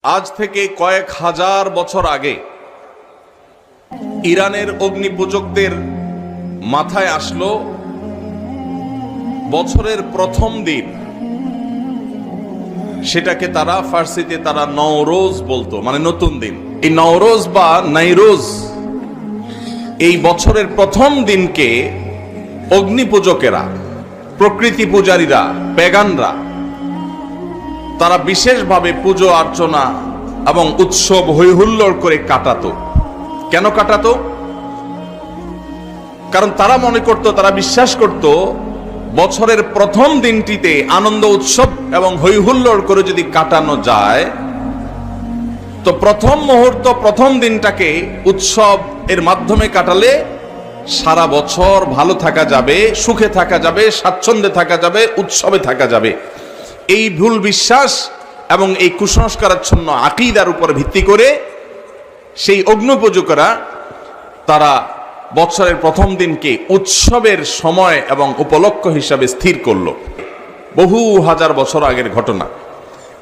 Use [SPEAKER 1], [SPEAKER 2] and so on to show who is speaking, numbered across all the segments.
[SPEAKER 1] আজ থেকে কয়েক হাজার বছর আগে ইরানের অগ্নিপূজকদের মাথায় আসলো বছরের প্রথম দিন, সেটাকে তারা ফার্সিতে তারা নওরোজ বলতো, মানে নতুন দিন। এই নওরোজ বা নাইরোজ, এই বছরের প্রথম দিনকে অগ্নিপূজকেরা, প্রকৃতি পূজারীরা, পেগানরা তারা বিশেষভাবে পুজো অর্চনা এবং উৎসব হৈহুল্লোড় করে কাটাতো। কেন কাটাতো? কারণ তারা মনে করত, তারা বিশ্বাস করত, বছরের প্রথম দিনটিতে আনন্দ উৎসব এবং হৈহুল্লোড় করে যদি কাটানো যায়, তো প্রথম মুহূর্ত, প্রথম দিনটাকে উৎসব এর মাধ্যমে কাটালে সারা বছর ভালো থাকা যাবে, সুখে থাকা যাবে, স্বাচ্ছন্দ্যে থাকা যাবে, উৎসবে থাকা যাবে। এই ভুল বিশ্বাস এবং এই কুসংস্কারাচ্ছন্ন আকীদার উপর ভিত্তি করে সেই অগ্নিপূজকেরা তারা বছরের প্রথম দিনকে উৎসবের সময় এবং উপলক্ষ হিসাবে স্থির করলো। বহু হাজার বছর আগের ঘটনা।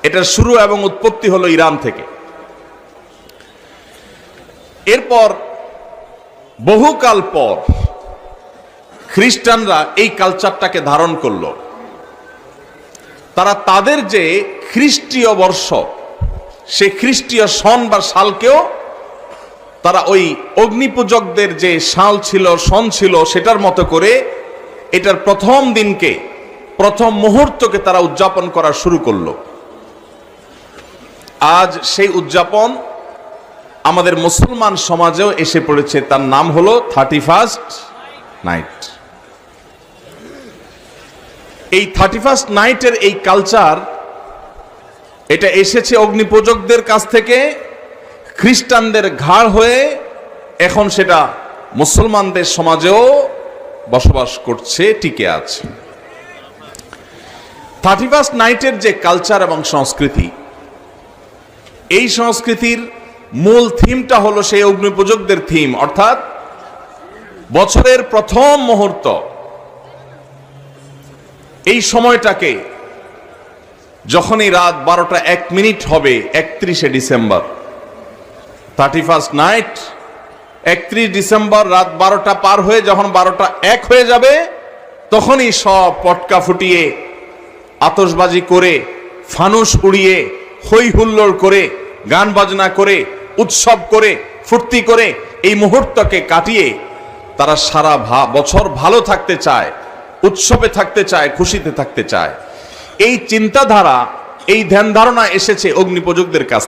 [SPEAKER 1] এটার শুরু এবং উৎপত্তি হলো ইরান থেকে। এরপর বহুকাল পর খ্রিস্টানরা এই কালচারটাকে ধারণ করলো। তারা তাদের যে খ্রিস্টীয় বর্ষ, সে খ্রিস্টীয় সন বা সালকেও তারা ওই অগ্নিপূজকদের যে সাল ছিল, সন ছিল, সেটার মতো করে এটার প্রথম দিনকে, প্রথম মুহূর্তকে তারা উদযাপন করা শুরু করলো। আজ সেই উদযাপন আমাদের মুসলমান সমাজেও এসে পড়েছে। তার নাম হলো 31st নাইট। এই 31st নাইটের এই কালচার, এটা এসেছে অগ্নিপূজকদের কাছ থেকে, খ্রিস্টানদের ঘাড় হয়ে এখন সেটা মুসলমানদের সমাজেও বসবাস করছে, টিকে আছে। 31st নাইটের যে কালচার এবং সংস্কৃতি, এই সংস্কৃতির মূল থিমটা হলো সেই অগ্নিপূজকদের থিম, অর্থাৎ বছরের প্রথম মুহূর্ত, এই সময়টাকে যখনই রাত 12টা 1 মিনিট হবে, 31শে ডিসেম্বর, 31st নাইট, 31 ডিসেম্বর রাত 12টা পার হয়ে যখন 12টা 1 হয়ে যাবে, তখনই সব পটকা ফুটিয়ে, আতশবাজি করে, ফানুস উড়িয়ে, হই হুল্লোড় করে, গান বাজনা করে, উৎসব করে, ফুর্তি করে এই মুহূর্তকে কাটিয়ে তারা সারা বছর ভালো থাকতে চায়, উৎসবে থাকতে চায়, খুশিতে থাকতে চায়। এই চিন্তাধারা, এই ধ্যান ধারণা এসেছে অগ্নিপূজকদের কাছে।